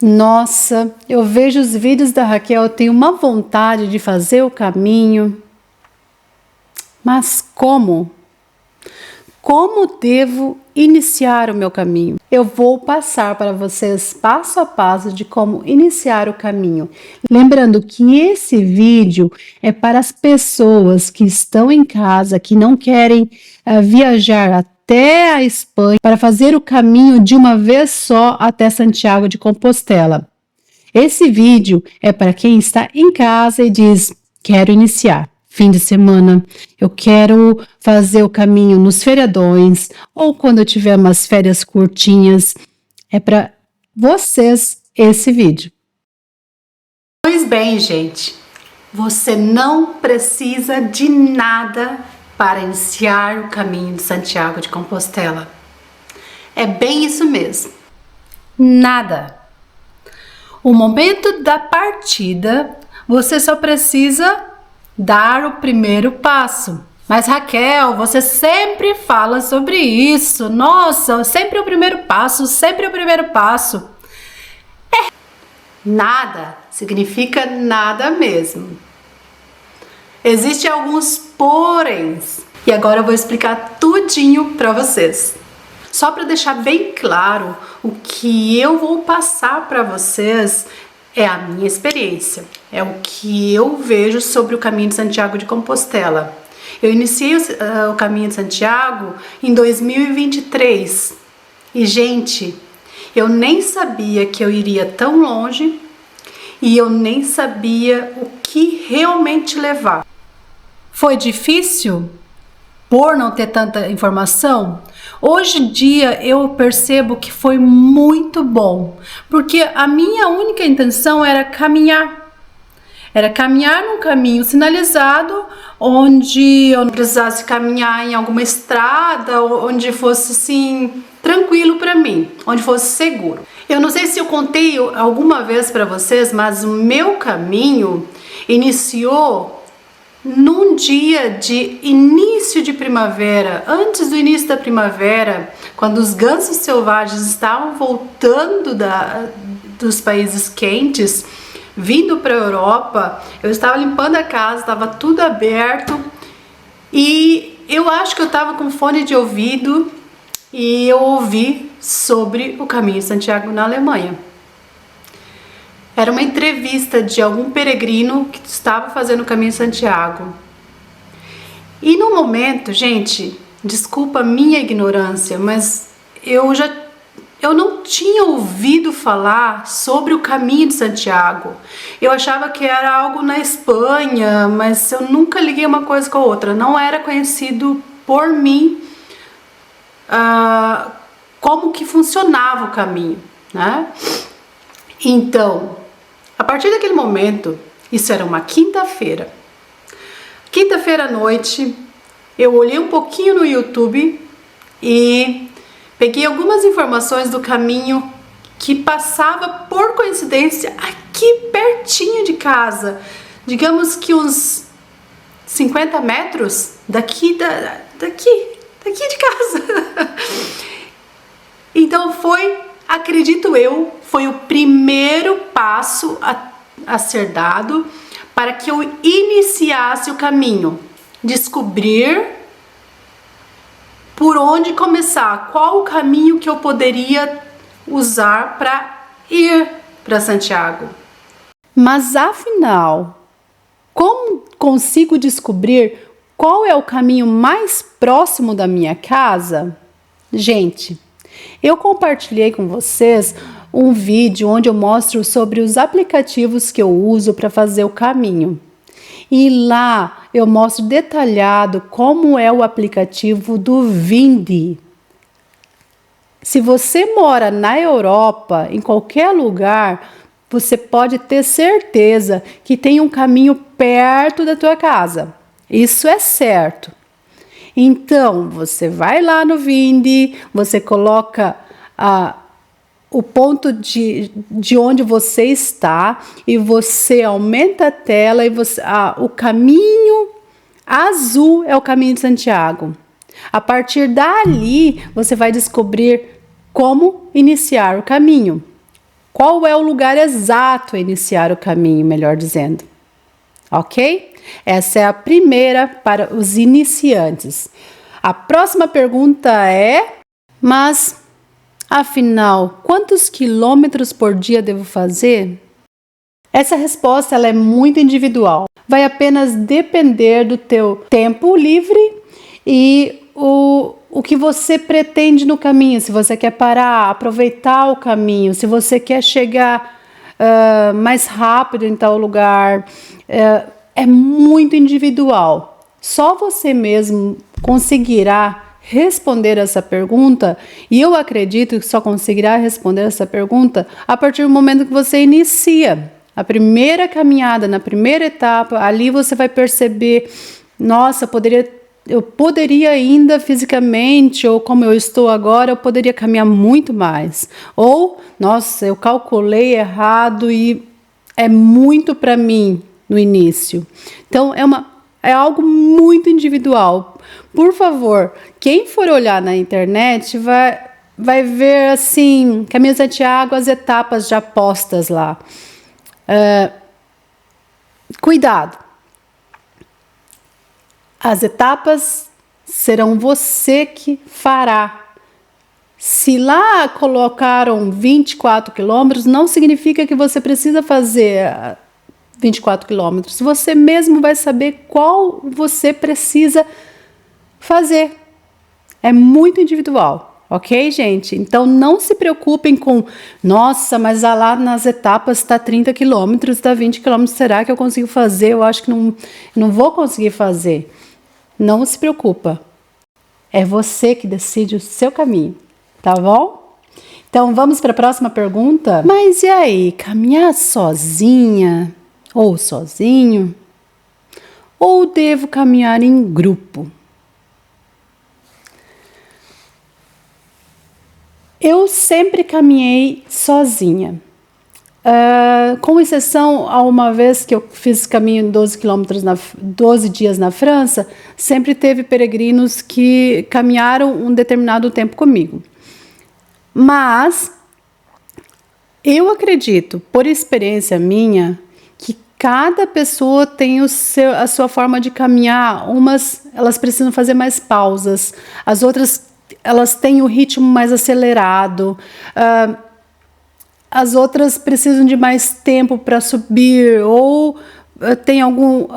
Nossa, eu vejo os vídeos da Raquel, eu tenho uma vontade de fazer o caminho, mas como? Como devo iniciar o meu caminho? Eu vou passar para vocês passo a passo de como iniciar o caminho. Lembrando que esse vídeo é para as pessoas que estão em casa, que não querem viajar até a Espanha para fazer o caminho de uma vez só até Santiago de Compostela. Esse vídeo é para quem está em casa e diz: quero iniciar. Fim de semana, eu quero fazer o caminho nos feriadões ou quando eu tiver umas férias curtinhas. É para vocês esse vídeo. Pois bem, gente, você não precisa de nada para iniciar o caminho de Santiago de Compostela. É bem isso mesmo. Nada. O momento da partida, você só precisa dar o primeiro passo. Mas Raquel, você sempre fala sobre isso. Nossa, sempre o primeiro passo, sempre o primeiro passo. Nada significa nada mesmo. Existem alguns poréns. E agora eu vou explicar tudinho para vocês. Só para deixar bem claro, o que eu vou passar para vocês é a minha experiência, é o que eu vejo sobre o caminho de Santiago de Compostela. Eu iniciei o caminho de Santiago em 2023 e, gente, eu nem sabia que eu iria tão longe e eu nem sabia o que realmente levar. Foi difícil? Por não ter tanta informação? Hoje em dia eu percebo que foi muito bom, porque a minha única intenção era caminhar. Era caminhar num caminho sinalizado, onde eu não precisasse caminhar em alguma estrada, onde fosse assim, tranquilo para mim, onde fosse seguro. Eu não sei se eu contei alguma vez para vocês, mas o meu caminho iniciou num dia de início de primavera, antes do início da primavera, quando os gansos selvagens estavam voltando dos países quentes, vindo para a Europa. Eu estava limpando a casa, estava tudo aberto e eu acho que eu estava com fone de ouvido e eu ouvi sobre o caminho de Santiago na Alemanha. Era uma entrevista de algum peregrino que estava fazendo o caminho de Santiago. E no momento, gente, desculpa a minha ignorância, mas eu não tinha ouvido falar sobre o caminho de Santiago. Eu achava que era algo na Espanha, mas eu nunca liguei uma coisa com a outra. Não era conhecido por mim como que funcionava o caminho, né? Então, a partir daquele momento, isso era uma quinta-feira. Quinta-feira à noite, eu olhei um pouquinho no YouTube e peguei algumas informações do caminho que passava, por coincidência, aqui pertinho de casa. Digamos que uns 50 metros daqui de casa. Então acredito eu, foi o primeiro passo a ser dado para que eu iniciasse o caminho. Descobrir por onde começar, qual o caminho que eu poderia usar para ir para Santiago. Mas afinal, como consigo descobrir qual é o caminho mais próximo da minha casa? Gente, eu compartilhei com vocês um vídeo onde eu mostro sobre os aplicativos que eu uso para fazer o caminho. E lá eu mostro detalhado como é o aplicativo do Vindi. Se você mora na Europa, em qualquer lugar, você pode ter certeza que tem um caminho perto da tua casa. Isso é certo. Então, você vai lá no Vindi, você coloca o ponto de onde você está e você aumenta a tela e o caminho azul é o caminho de Santiago. A partir dali, você vai descobrir como iniciar o caminho. Qual é o lugar exato a iniciar o caminho, melhor dizendo? Ok? Essa é a primeira para os iniciantes. A próxima pergunta é: mas, afinal, quantos quilômetros por dia devo fazer? Essa resposta ela é muito individual. Vai apenas depender do teu tempo livre e o que você pretende no caminho. Se você quer parar, aproveitar o caminho, se você quer chegar mais rápido em tal lugar, é muito individual. Só você mesmo conseguirá responder essa pergunta, e eu acredito que só conseguirá responder essa pergunta a partir do momento que você inicia a primeira caminhada, na primeira etapa. Ali você vai perceber, nossa, eu poderia ainda fisicamente, ou como eu estou agora, eu poderia caminhar muito mais. Ou, nossa, eu calculei errado e é muito para mim no início. Então, é algo muito individual. Por favor, quem for olhar na internet vai ver assim, Caminho de Santiago, as etapas já postas lá. Cuidado. As etapas serão você que fará. Se lá colocaram 24 quilômetros, não significa que você precisa fazer 24 quilômetros. Você mesmo vai saber qual você precisa fazer. É muito individual, ok, gente? Então não se preocupem com, nossa, mas lá nas etapas está 30 quilômetros, está 20 quilômetros, será que eu consigo fazer? Eu acho que não vou conseguir fazer. Não se preocupa. É você que decide o seu caminho, tá bom? Então vamos para a próxima pergunta. Mas e aí, caminhar sozinha ou sozinho? Ou devo caminhar em grupo? Eu sempre caminhei sozinha, com exceção a uma vez que eu fiz caminho 12 dias na França, sempre teve peregrinos que caminharam um determinado tempo comigo. Mas eu acredito, por experiência minha, que cada pessoa tem a sua forma de caminhar. Umas elas precisam fazer mais pausas, as outras elas têm o ritmo mais acelerado, as outras precisam de mais tempo para subir, ou tem algum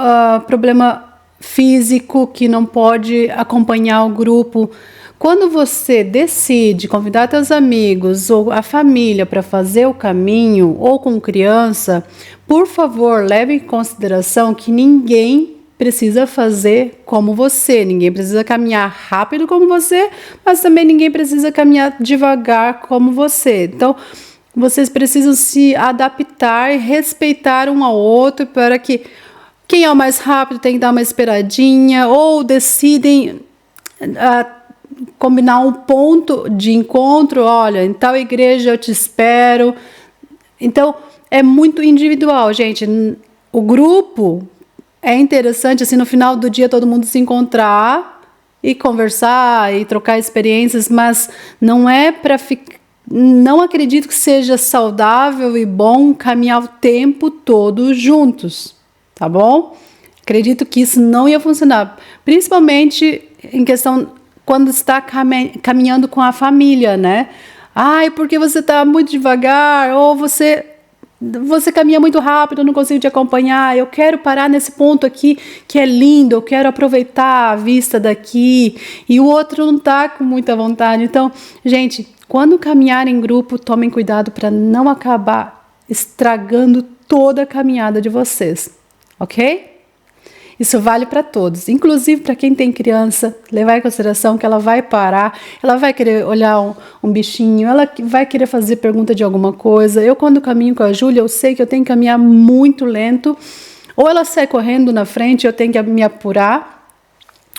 problema físico que não pode acompanhar o grupo. Quando você decide convidar seus amigos ou a família para fazer o caminho, ou com criança, por favor, leve em consideração que ninguém precisa fazer como você, ninguém precisa caminhar rápido como você, mas também ninguém precisa caminhar devagar como você. Então, vocês precisam se adaptar e respeitar um ao outro, para que quem é o mais rápido tem que dar uma esperadinha, ou decidem combinar um ponto de encontro. Olha, em tal igreja eu te espero. Então, é muito individual, gente. O grupo é interessante, assim, no final do dia todo mundo se encontrar e conversar e trocar experiências, mas não é para ficar. Não acredito que seja saudável e bom caminhar o tempo todo juntos, tá bom? Acredito que isso não ia funcionar, principalmente em questão quando está caminhando com a família, né? Ai, porque você está muito devagar, ou você caminha muito rápido, eu não consigo te acompanhar, eu quero parar nesse ponto aqui que é lindo, eu quero aproveitar a vista daqui, e o outro não está com muita vontade. Então, gente, quando caminhar em grupo, tomem cuidado para não acabar estragando toda a caminhada de vocês, ok? Isso vale para todos, inclusive para quem tem criança. Levar em consideração que ela vai parar, ela vai querer olhar um bichinho, ela vai querer fazer pergunta de alguma coisa. Eu, quando caminho com a Júlia, eu sei que eu tenho que caminhar muito lento, ou ela sai correndo na frente, eu tenho que me apurar,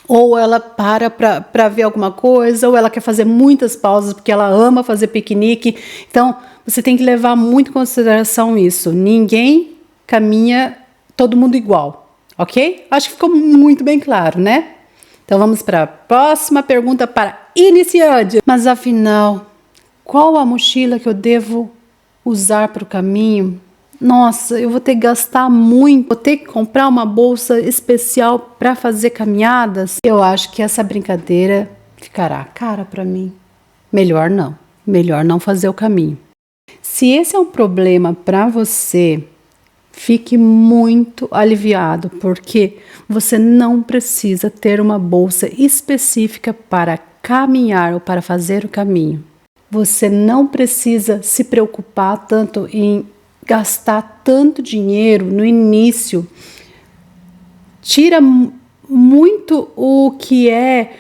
ou ela para ver alguma coisa, ou ela quer fazer muitas pausas porque ela ama fazer piquenique. Então, você tem que levar muito em consideração isso. Ninguém caminha todo mundo igual. Ok? Acho que ficou muito bem claro, né? Então vamos para a próxima pergunta para iniciante. Mas afinal, qual a mochila que eu devo usar para o caminho, nossa, eu vou ter que gastar muito, vou ter que comprar uma bolsa especial para fazer caminhadas. Eu acho que essa brincadeira ficará cara para mim. Melhor não fazer o caminho. Se esse é um problema para você, fique muito aliviado, porque você não precisa ter uma bolsa específica para caminhar ou para fazer o caminho. Você não precisa se preocupar tanto em gastar tanto dinheiro no início. Tira muito o que é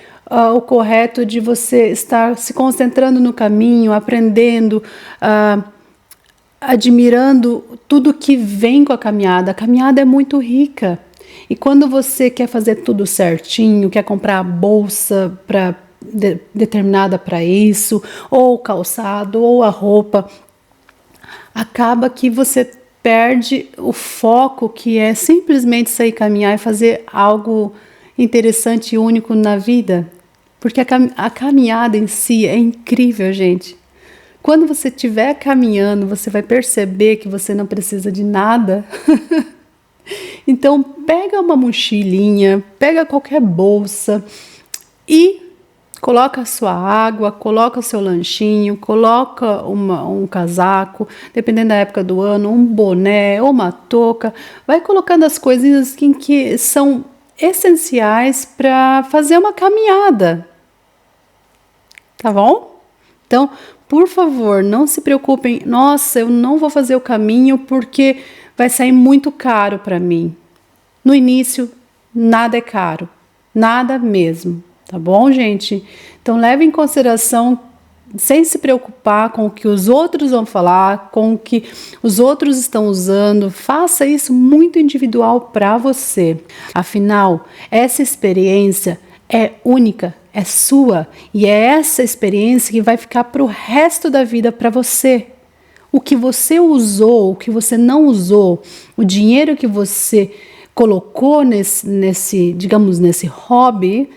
o correto de você estar se concentrando no caminho, aprendendo, admirando tudo que vem com a caminhada. A caminhada é muito rica. E quando você quer fazer tudo certinho, quer comprar a bolsa determinada para isso, ou o calçado, ou a roupa, acaba que você perde o foco, que é simplesmente sair caminhar e fazer algo interessante e único na vida. Porque a caminhada em si é incrível, gente. Quando você estiver caminhando, você vai perceber que você não precisa de nada. Então, pega uma mochilinha, pega qualquer bolsa e coloca a sua água, coloca o seu lanchinho, coloca um casaco, dependendo da época do ano, um boné ou uma touca. Vai colocando as coisinhas que são essenciais para fazer uma caminhada. Tá bom? Então, por favor, não se preocupem. Nossa, eu não vou fazer o caminho porque vai sair muito caro para mim. No início, nada é caro. Nada mesmo. Tá bom, gente? Então, leve em consideração, sem se preocupar com o que os outros vão falar, com o que os outros estão usando. Faça isso muito individual para você. Afinal, essa experiência é única, é sua. E é essa experiência que vai ficar para o resto da vida para você. O que você usou, o que você não usou, o dinheiro que você colocou nesse hobby,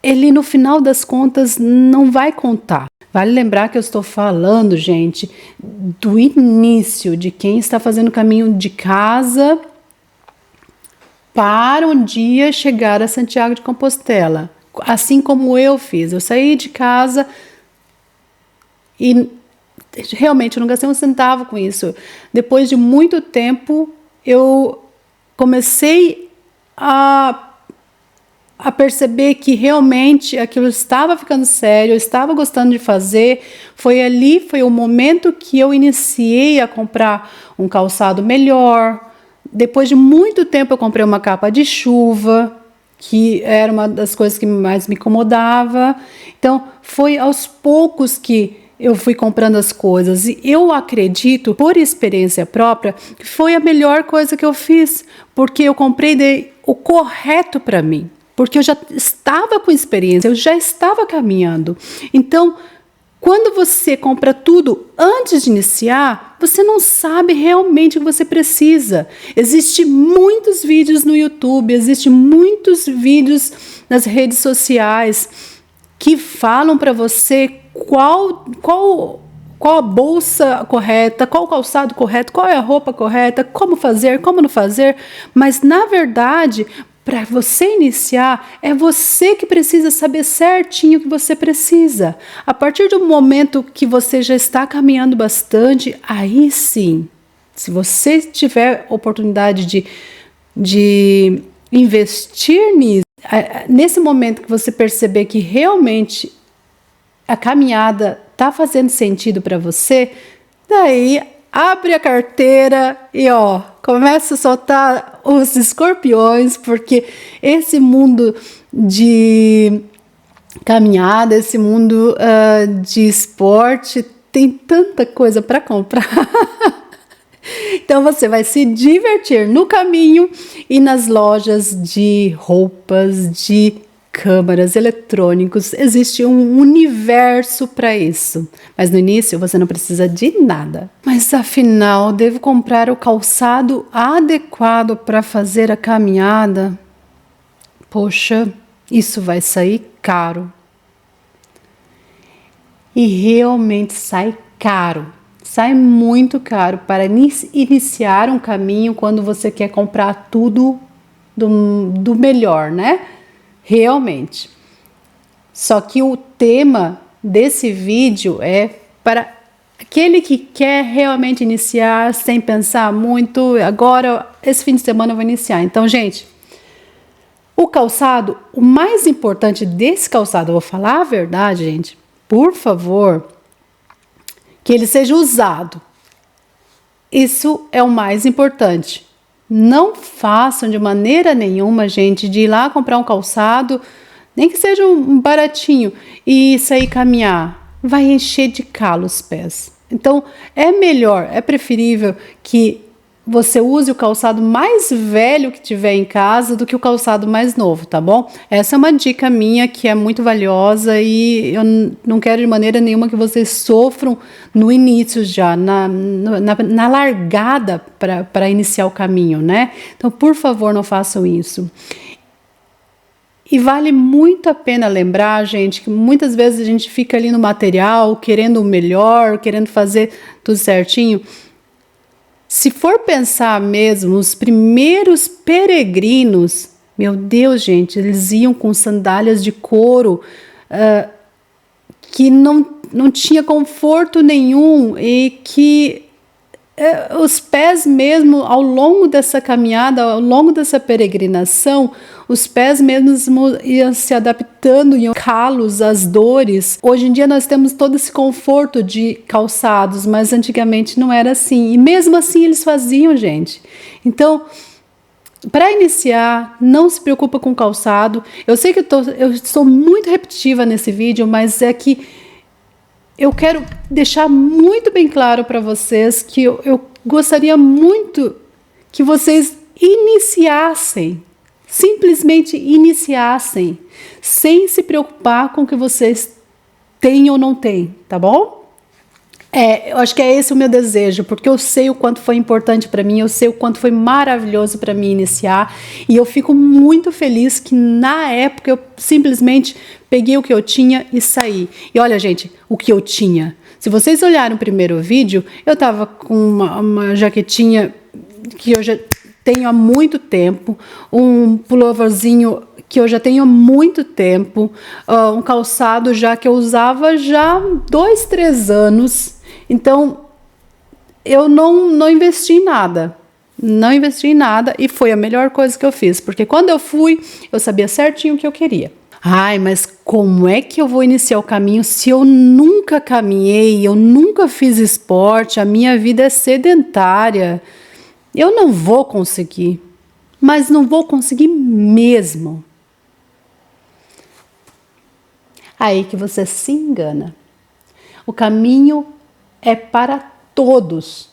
ele no final das contas não vai contar. Vale lembrar que eu estou falando, gente, do início, de quem está fazendo o caminho de casa para um dia chegar a Santiago de Compostela. Assim como eu fiz. Eu saí de casa e realmente eu não gastei um centavo com isso. Depois de muito tempo, eu comecei a perceber que realmente aquilo estava ficando sério, eu estava gostando de fazer. Foi o momento que eu iniciei a comprar um calçado melhor. Depois de muito tempo eu comprei uma capa de chuva, que era uma das coisas que mais me incomodava. Então foi aos poucos que eu fui comprando as coisas, e eu acredito, por experiência própria, que foi a melhor coisa que eu fiz, porque eu comprei o correto para mim. Porque eu já estava com experiência, eu já estava caminhando. Então, quando você compra tudo antes de iniciar, você não sabe realmente o que você precisa. Existem muitos vídeos no YouTube, existem muitos vídeos nas redes sociais que falam para você qual a bolsa correta, qual o calçado correto, qual é a roupa correta, como fazer, como não fazer. Mas, na verdade, para você iniciar, é você que precisa saber certinho o que você precisa. A partir do momento que você já está caminhando bastante, aí sim, se você tiver oportunidade de investir nisso, nesse momento que você perceber que realmente a caminhada está fazendo sentido para você, daí abre a carteira e começa a soltar os escorpiões, porque esse mundo de caminhada, esse mundo de esporte, tem tanta coisa para comprar. Então você vai se divertir no caminho e nas lojas de roupas, de câmeras, eletrônicos. Existe um universo para isso. Mas no início você não precisa de nada. Mas afinal, devo comprar o calçado adequado para fazer a caminhada? Poxa, isso vai sair caro. E realmente sai caro. sai muito caro para iniciar um caminho quando você quer comprar tudo do melhor, né? Realmente. Só que o tema desse vídeo é para aquele que quer realmente iniciar sem pensar muito. Agora, esse fim de semana eu vou iniciar. Então, gente, o calçado, o mais importante desse calçado, eu vou falar a verdade, gente, por favor, que ele seja usado. Isso é o mais importante. Não façam de maneira nenhuma, gente, de ir lá comprar um calçado, nem que seja um baratinho, e sair caminhar. Vai encher de calo os pés. Então, é melhor, é preferível que você use o calçado mais velho que tiver em casa do que o calçado mais novo, tá bom? Essa é uma dica minha que é muito valiosa e eu não quero de maneira nenhuma que vocês sofram no início já, na largada para iniciar o caminho, né? Então, por favor, não façam isso. E vale muito a pena lembrar, gente, que muitas vezes a gente fica ali no material, querendo o melhor, querendo fazer tudo certinho. Se for pensar mesmo, os primeiros peregrinos, meu Deus, gente, eles iam com sandálias de couro que não tinha conforto nenhum e que os pés mesmo, ao longo dessa caminhada, ao longo dessa peregrinação, os pés mesmo iam se adaptando, iam calos, as dores. Hoje em dia nós temos todo esse conforto de calçados, mas antigamente não era assim. E mesmo assim eles faziam, gente. Então, para iniciar, não se preocupa com calçado. Eu sei que eu estou muito repetitiva nesse vídeo, mas é que eu quero deixar muito bem claro para vocês que eu gostaria muito que vocês iniciassem, simplesmente iniciassem, sem se preocupar com o que vocês têm ou não têm, tá bom? Eu acho que é esse o meu desejo, porque eu sei o quanto foi importante para mim, eu sei o quanto foi maravilhoso para mim iniciar, e eu fico muito feliz que na época eu simplesmente peguei o que eu tinha e saí. E olha, gente, o que eu tinha. Se vocês olharem o primeiro vídeo, eu tava com uma jaquetinha que eu já tenho há muito tempo, um pulloverzinho que eu já tenho há muito tempo, um calçado já que eu usava já há 2, 3 anos. Então, eu não investi em nada. Não investi em nada e foi a melhor coisa que eu fiz. Porque quando eu fui, eu sabia certinho o que eu queria. Ai, mas como é que eu vou iniciar o caminho se eu nunca caminhei, eu nunca fiz esporte, a minha vida é sedentária? Eu não vou conseguir. Mas não vou conseguir mesmo. Aí que você se engana. O caminho é para todos,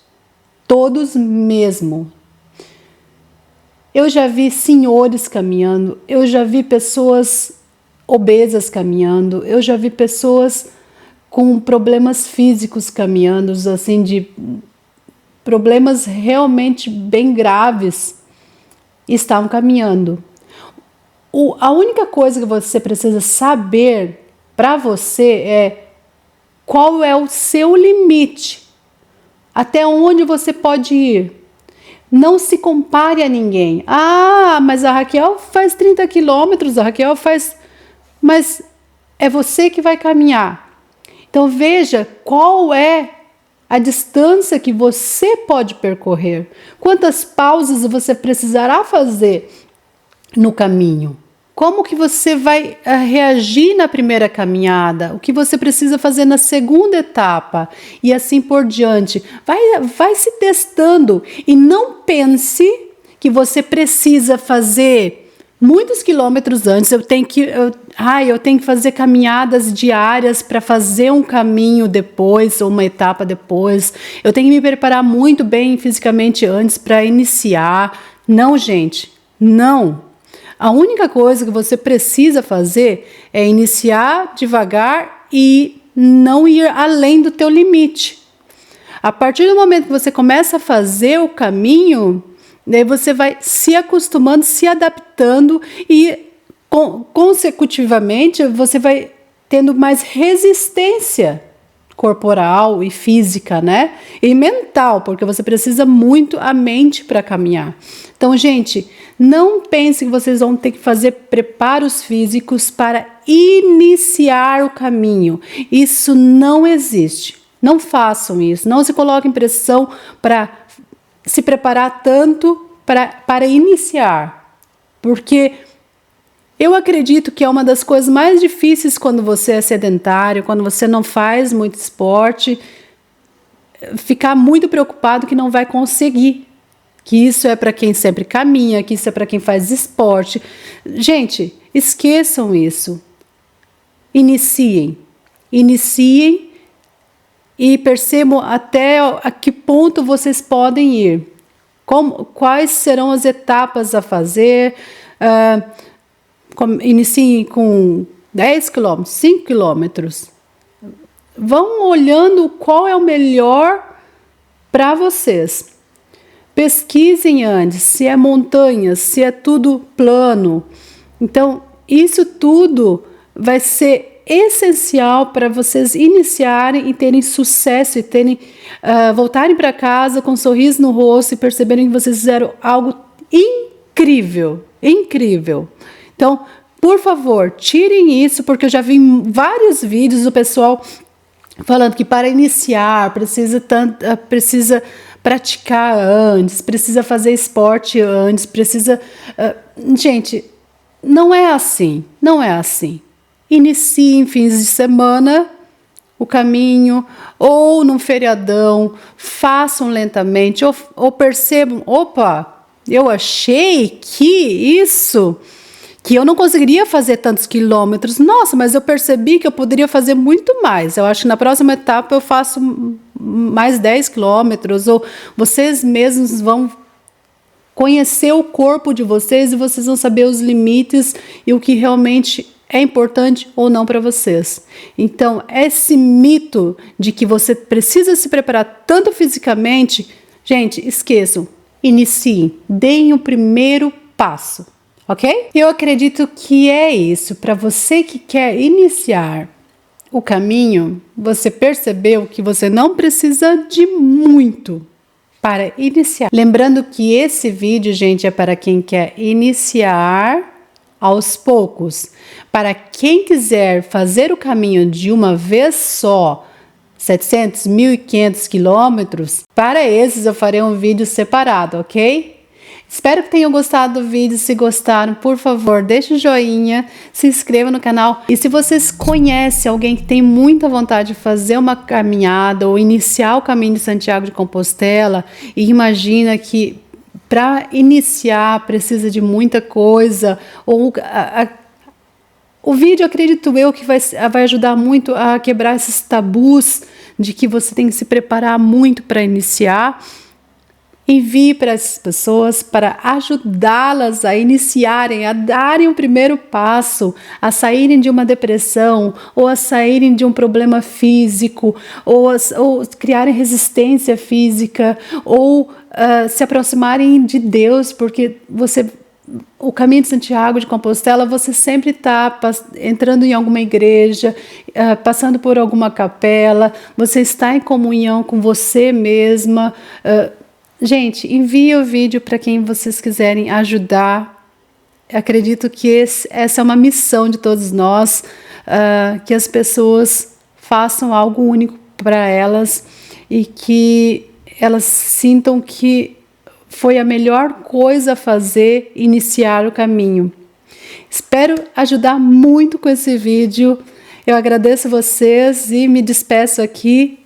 todos mesmo. Eu já vi senhores caminhando, eu já vi pessoas obesas caminhando, eu já vi pessoas com problemas físicos caminhando, assim, de problemas realmente bem graves, estavam caminhando. A única coisa que você precisa saber para você é qual é o seu limite, até onde você pode ir. Não se compare a ninguém. Ah, mas a Raquel faz 30 quilômetros, a Raquel faz... Mas é você que vai caminhar. Então veja qual é a distância que você pode percorrer. Quantas pausas você precisará fazer no caminho. Como que você vai reagir na primeira caminhada? O que você precisa fazer na segunda etapa? E assim por diante. Vai se testando e não pense que você precisa fazer muitos quilômetros antes. Eu tenho que fazer caminhadas diárias para fazer um caminho depois ou uma etapa depois. Eu tenho que me preparar muito bem fisicamente antes para iniciar. Não, gente, não. A única coisa que você precisa fazer é iniciar devagar e não ir além do teu limite. A partir do momento que você começa a fazer o caminho, daí você vai se acostumando, se adaptando e consecutivamente você vai tendo mais resistência corporal e física, né? E mental, porque você precisa muito a mente para caminhar. Então, gente, não pense que vocês vão ter que fazer preparos físicos para iniciar o caminho. Isso não existe. Não façam isso. Não se coloquem pressão para se preparar tanto para iniciar. Porque eu acredito que é uma das coisas mais difíceis quando você é sedentário, quando você não faz muito esporte, ficar muito preocupado que não vai conseguir. Que isso é para quem sempre caminha, que isso é para quem faz esporte. Gente, esqueçam isso. Iniciem e percebam até a que ponto vocês podem ir. Quais serão as etapas a fazer. Iniciem com 10 km, 5 km. Vão olhando qual é o melhor para vocês. Pesquisem antes se é montanhas, se é tudo plano. Então, isso tudo vai ser essencial para vocês iniciarem e terem sucesso e voltarem para casa com um sorriso no rosto e perceberem que vocês fizeram algo incrível, incrível. Então, por favor, tirem isso, porque eu já vi vários vídeos do pessoal falando que para iniciar precisa praticar antes, precisa fazer esporte antes, precisa... gente, não é assim, não é assim. Iniciem fins de semana o caminho, ou num feriadão, façam lentamente, ou percebam, opa, eu achei que eu não conseguiria fazer tantos quilômetros. Nossa, mas eu percebi que eu poderia fazer muito mais. Eu acho que na próxima etapa eu faço mais 10 quilômetros, ou vocês mesmos vão conhecer o corpo de vocês e vocês vão saber os limites e o que realmente é importante ou não para vocês. Então, esse mito de que você precisa se preparar tanto fisicamente, gente, esqueçam. Iniciem, deem o primeiro passo. Ok? Eu acredito que é isso. Para você que quer iniciar o caminho, você percebeu que você não precisa de muito para iniciar. Lembrando que esse vídeo, gente, é para quem quer iniciar aos poucos. Para quem quiser fazer o caminho de uma vez só, 700, 1.500 quilômetros, para esses eu farei um vídeo separado, ok? Espero que tenham gostado do vídeo. Se gostaram, por favor, deixe o joinha, se inscreva no canal. E se vocês conhecem alguém que tem muita vontade de fazer uma caminhada ou iniciar o caminho de Santiago de Compostela e imagina que para iniciar precisa de muita coisa, ou o vídeo, acredito eu, que vai ajudar muito a quebrar esses tabus de que você tem que se preparar muito para iniciar. Envie para essas pessoas para ajudá-las a iniciarem, a darem o primeiro passo, a saírem de uma depressão, ou a saírem de um problema físico, ou criarem resistência física, ou se aproximarem de Deus, porque o caminho de Santiago de Compostela, você sempre está entrando em alguma igreja, passando por alguma capela, você está em comunhão com você mesma. Gente, envie o vídeo para quem vocês quiserem ajudar. Acredito que essa é uma missão de todos nós, que as pessoas façam algo único para elas e que elas sintam que foi a melhor coisa a fazer, iniciar o caminho. Espero ajudar muito com esse vídeo. Eu agradeço vocês e me despeço aqui.